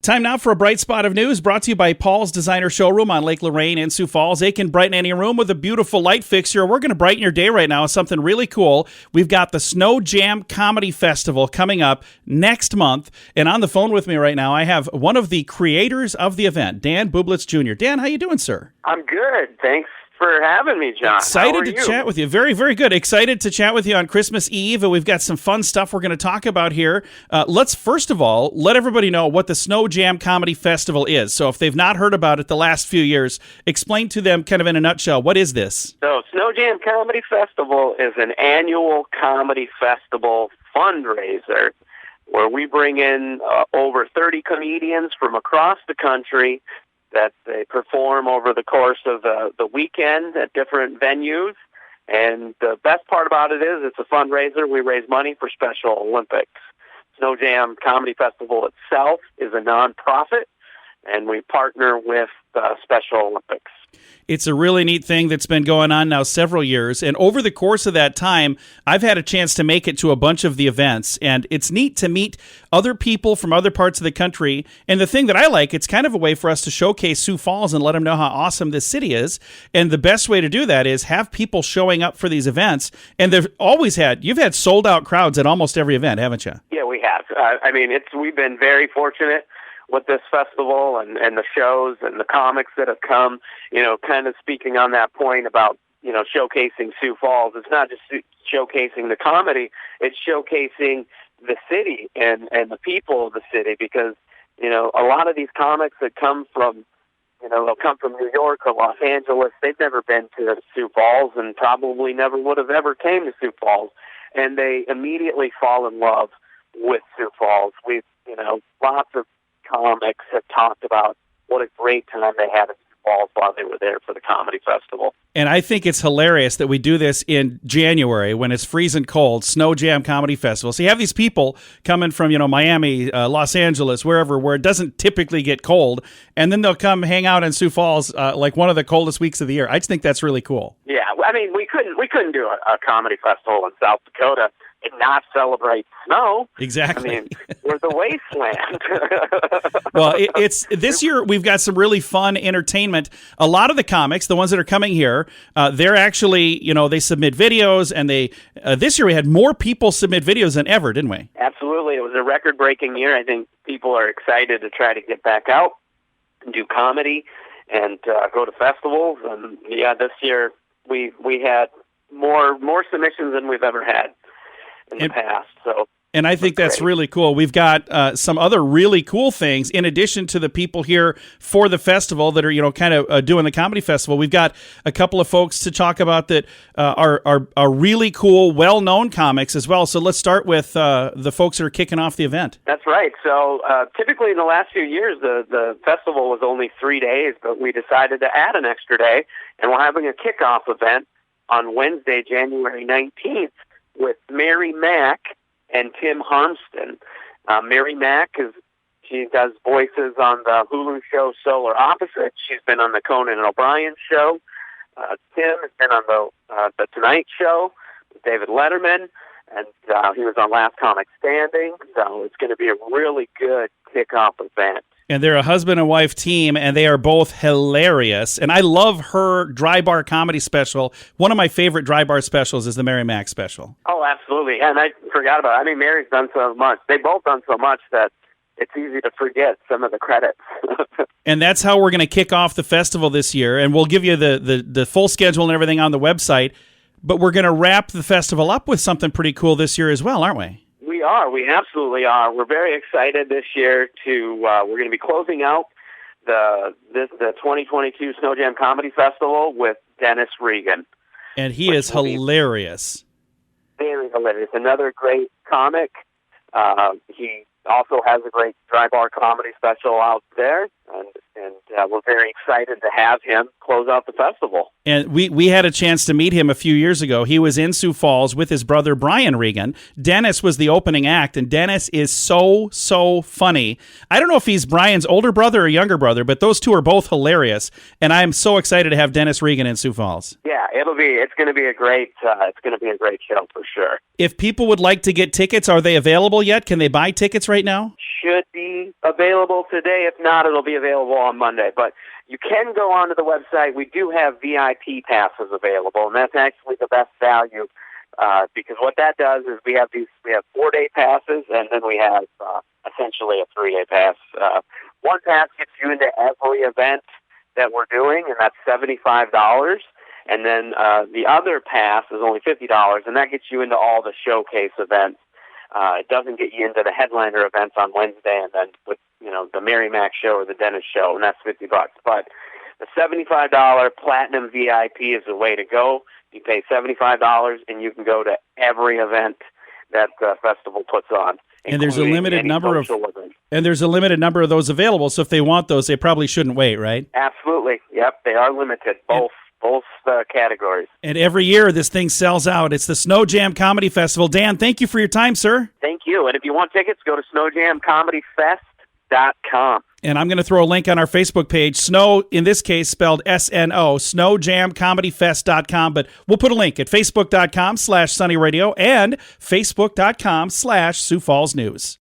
Time now for a bright spot of news brought to you by Paul's Designer Showroom on Lake Lorraine in Sioux Falls. They can brighten any room with a beautiful light fixture. We're going to brighten your day right now with something really cool. We've got the SnoJam Comedy Festival coming up next month. And on the phone with me right now, I have one of the creators of the event, Dan Bublitz Jr. Dan, how you doing, sir? I'm good. Thanks for having me, John. Excited to chat with you. Very, very good. Excited to chat with you on Christmas Eve, and we've got some fun stuff we're going to talk about here. Let's first of all let everybody know what the SnoJam Comedy Festival is. So if they've not heard about it the last few years, explain to them kind of in a nutshell, what is this? So SnoJam Comedy Festival is an annual comedy festival fundraiser where we bring in over 30 comedians from across the country that they perform over the course of the weekend at different venues. And the best part about it is it's a fundraiser. We raise money for Special Olympics. SnoJam Comedy Festival itself is a nonprofit, and we partner with Special Olympics. It's a really neat thing that's been going on now several years, and over the course of that time, I've had a chance to make it to a bunch of the events, and it's neat to meet other people from other parts of the country, and the thing that I like, it's kind of a way for us to showcase Sioux Falls and let them know how awesome this city is, and the best way to do that is have people showing up for these events, and you've had sold-out crowds at almost every event, haven't you? Yeah, we have. We've been very fortunate with this festival and the shows and the comics that have come, kind of speaking on that point about, showcasing Sioux Falls. It's not just showcasing the comedy, it's showcasing the city and the people of the city because, a lot of these comics that come from, they'll come from New York or Los Angeles, they've never been to Sioux Falls and probably never would have ever came to Sioux Falls. And they immediately fall in love with Sioux Falls. Lots of comics have talked about what a great time they had in Sioux Falls while they were there for the comedy festival. And I think it's hilarious that we do this in January when it's freezing cold, SnoJam Comedy Festival. So you have these people coming from, Miami, Los Angeles, wherever, where it doesn't typically get cold, and then they'll come hang out in Sioux Falls like one of the coldest weeks of the year. I just think that's really cool. Yeah, we couldn't do a comedy festival in South Dakota and not celebrate snow. Exactly. We're the wasteland. Well, it's this year we've got some really fun entertainment. A lot of the comics, the ones that are coming here, they're actually, they submit videos, and this year we had more people submit videos than ever, didn't we? Absolutely. It was a record-breaking year. I think people are excited to try to get back out and do comedy and go to festivals. And yeah, this year we had more submissions than we've ever had in the past. And I think that's really cool. We've got some other really cool things in addition to the people here for the festival that are, kind of doing the comedy festival. We've got a couple of folks to talk about that are really cool, well-known comics as well. So let's start with the folks that are kicking off the event. That's right. So typically in the last few years, the festival was only 3 days, but we decided to add an extra day, and we're having a kickoff event on Wednesday, January 19th with Mary Mack and Tim Harmston. Mary Mack she does voices on the Hulu show Solar Opposite. She's been on the Conan O'Brien show. Tim has been on the Tonight Show with David Letterman, and he was on Last Comic Standing. So it's going to be a really good kickoff event. And they're a husband and wife team, and they are both hilarious. And I love her dry bar comedy special. One of my favorite dry bar specials is the Mary Mack special. Oh, absolutely. And I forgot about it. Mary's done so much. They've both done so much that it's easy to forget some of the credits. And that's how we're going to kick off the festival this year. And we'll give you the full schedule and everything on the website. But we're going to wrap the festival up with something pretty cool this year as well, aren't we? We are. We absolutely are. We're very excited this year we're going to be closing out the 2022 SnoJam Comedy Festival with Dennis Regan. And he is hilarious. Very hilarious. Another great comic. He also has a great dry bar comedy special out there, and we're very excited to have him close out the festival. And we had a chance to meet him a few years ago. He was in Sioux Falls with his brother Brian Regan. Dennis was the opening act, and Dennis is so funny. I don't know if he's Brian's older brother or younger brother, but those two are both hilarious. And I am so excited to have Dennis Regan in Sioux Falls. Yeah, it's going to be a great show for sure. If people would like to get tickets, are they available yet? Can they buy tickets right now? Should be available today. If not, it'll be available on Monday. But you can go onto the website. We do have VIP passes available, and that's actually the best value because what that does is we have 4-day passes, and then we have essentially a 3-day pass. One pass gets you into every event that we're doing, and that's $75. And then the other pass is only $50, and that gets you into all the showcase events. It doesn't get you into the headliner events on Wednesday, and then with the Mary Mac show or the Dennis show, and that's $50. But the $75 Platinum VIP is the way to go. You pay $75, and you can go to every event that the festival puts on. And there's a limited number of those available. So if they want those, they probably shouldn't wait, right? Absolutely. Yep, they are limited. Both categories. And every year this thing sells out. It's the SnoJam Comedy Festival. Dan, thank you for your time, sir. Thank you. And if you want tickets, go to SnoJamComedyFest.com. And I'm going to throw a link on our Facebook page. Snow, in this case, spelled SNO, SnoJamComedyFest.com. But we'll put a link at Facebook.com/SunnyRadio and Facebook.com/Sioux Falls News.